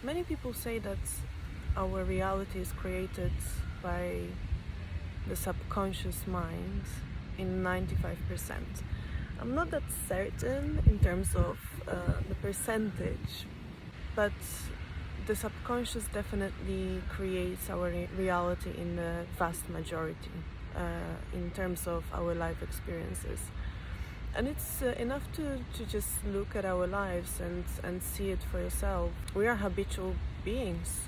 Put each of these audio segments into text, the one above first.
Many people say that our reality is created by the subconscious mind in 95%. I'm not that certain in terms of the percentage, but the subconscious definitely creates our reality in the vast majority in terms of our life experiences. And it's enough to just look at our lives and see it for yourself. We are habitual beings.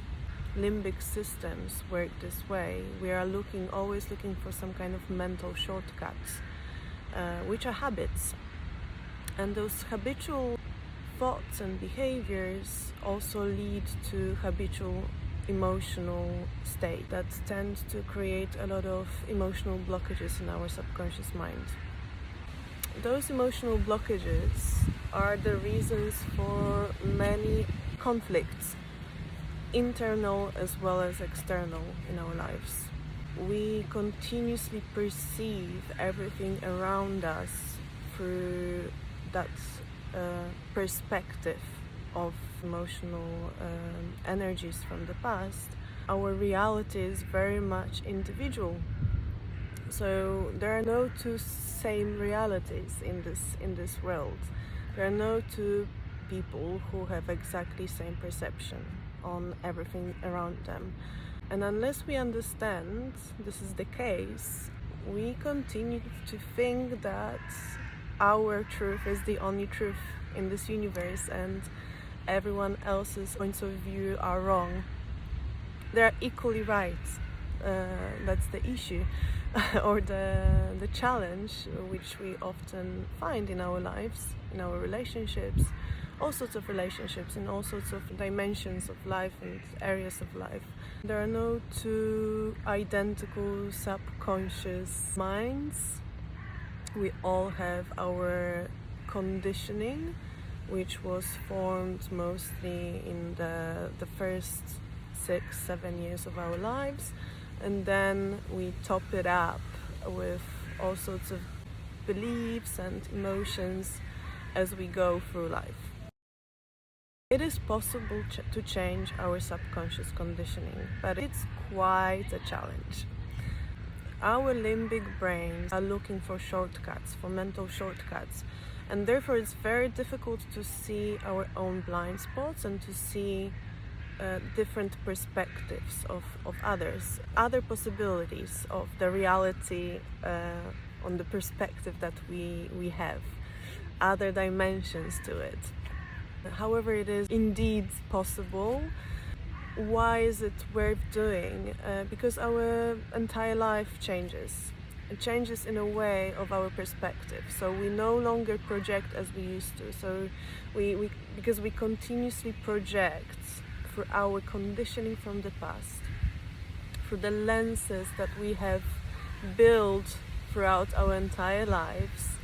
Limbic systems work this way. We are always looking for some kind of mental shortcuts, which are habits. And those habitual thoughts and behaviors also lead to habitual emotional state that tend to create a lot of emotional blockages in our subconscious mind. Those emotional blockages are the reasons for many conflicts, internal as well as external, in our lives. We continuously perceive everything around us through that perspective of emotional energies from the past. Our reality is very much individual. So there are no two same realities in this world. There are no two people who have exactly same perception on everything around them. And unless we understand this is the case, we continue to think that our truth is the only truth in this universe and everyone else's points of view are wrong. They're equally right. That's the issue or the challenge which we often find in our lives, in our relationships, all sorts of relationships in all sorts of dimensions of life and areas of life. There are no two identical subconscious minds. We all have our conditioning, which was formed mostly in the first 6-7 years of our lives, and then we top it up with all sorts of beliefs and emotions as we go through life. It is possible to change our subconscious conditioning, but it's quite a challenge. Our limbic brains are looking for shortcuts, for mental shortcuts, and therefore it's very difficult to see our own blind spots and to see different perspectives of others, other possibilities of the reality on the perspective that we have, other dimensions to it. However, it is indeed possible. Why is it worth doing? Because our entire life changes. It changes in a way of our perspective. So we no longer project as we used to. So because we continuously project through our conditioning from the past, through the lenses that we have built throughout our entire lives.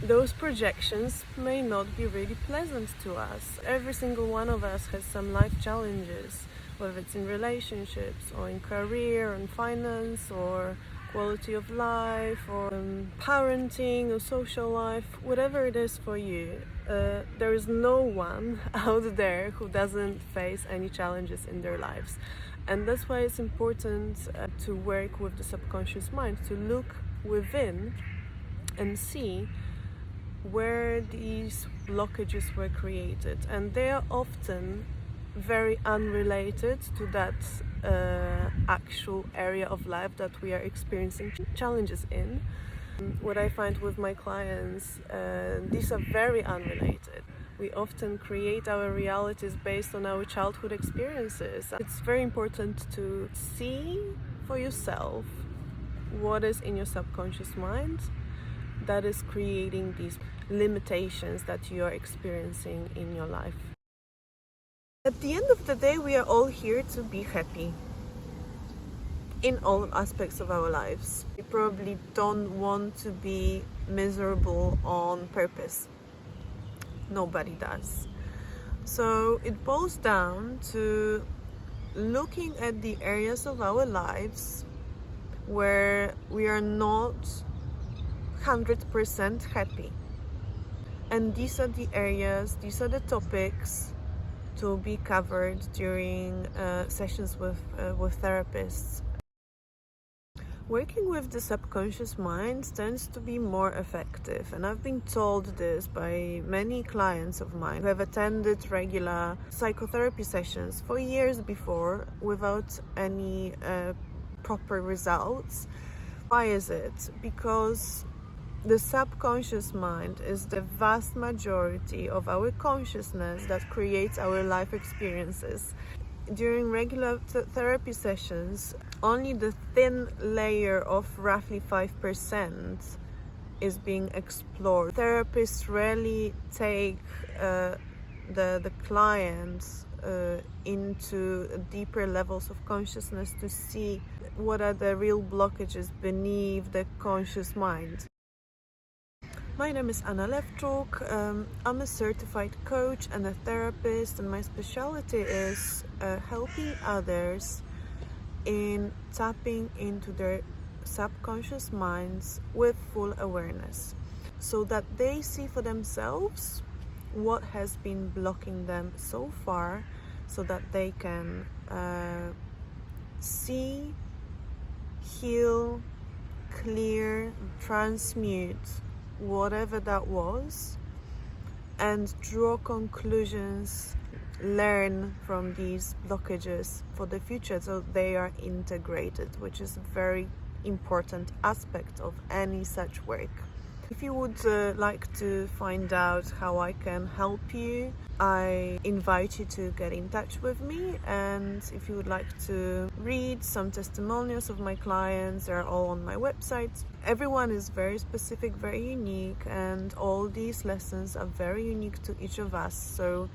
Those projections may not be really pleasant to us. Every single one of us has some life challenges, whether it's in relationships or in career and finance or quality of life or parenting or social life, whatever it is for you. There is no one out there who doesn't face any challenges in their lives. And that's why it's important to work with the subconscious mind, to look within and see where these blockages were created. And they are often very unrelated to that actual area of life that we are experiencing challenges in. What I find with my clients, these are very unrelated. We often create our realities based on our childhood experiences. It's very important to see for yourself what is in your subconscious mind that is creating these limitations that you are experiencing in your life. At the end of the day, we are all here to be happy in all aspects of our lives. We probably don't want to be miserable on purpose. Nobody does. So it boils down to looking at the areas of our lives where we are not 100% happy. And these are the areas, these are the topics to will be covered during sessions with therapists. Working with the subconscious mind tends to be more effective, and I've been told this by many clients of mine who have attended regular psychotherapy sessions for years before without any proper results. Why is it? Because the subconscious mind is the vast majority of our consciousness that creates our life experiences. During regular therapy sessions, only the thin layer of roughly 5% is being explored. Therapists rarely take the clients into deeper levels of consciousness to see what are the real blockages beneath the conscious mind. My name is Anna Lewczuk. I'm a certified coach and a therapist, and my specialty is helping others in tapping into their subconscious minds with full awareness, so that they see for themselves what has been blocking them so far, so that they can see, heal, clear, transmute whatever that was, and draw conclusions, learn from these blockages for the future, so they are integrated, which is a very important aspect of any such work. If you would like to find out how I can help you, I invite you to get in touch with me. And if you would like to read some testimonials of my clients, they're all on my website. Everyone is very specific, very unique, and all these lessons are very unique to each of us. So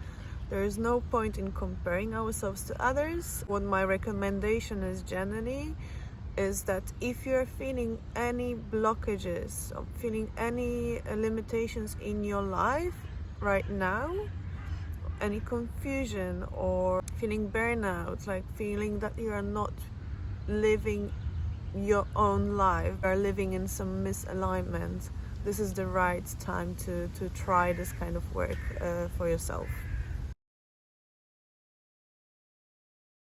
there is no point in comparing ourselves to others. What my recommendation is generally is that if you're feeling any blockages or feeling any limitations in your life right now, any confusion or feeling burnout, like feeling that you are not living your own life, or living in some misalignment, this is the right time to try this kind of work for yourself.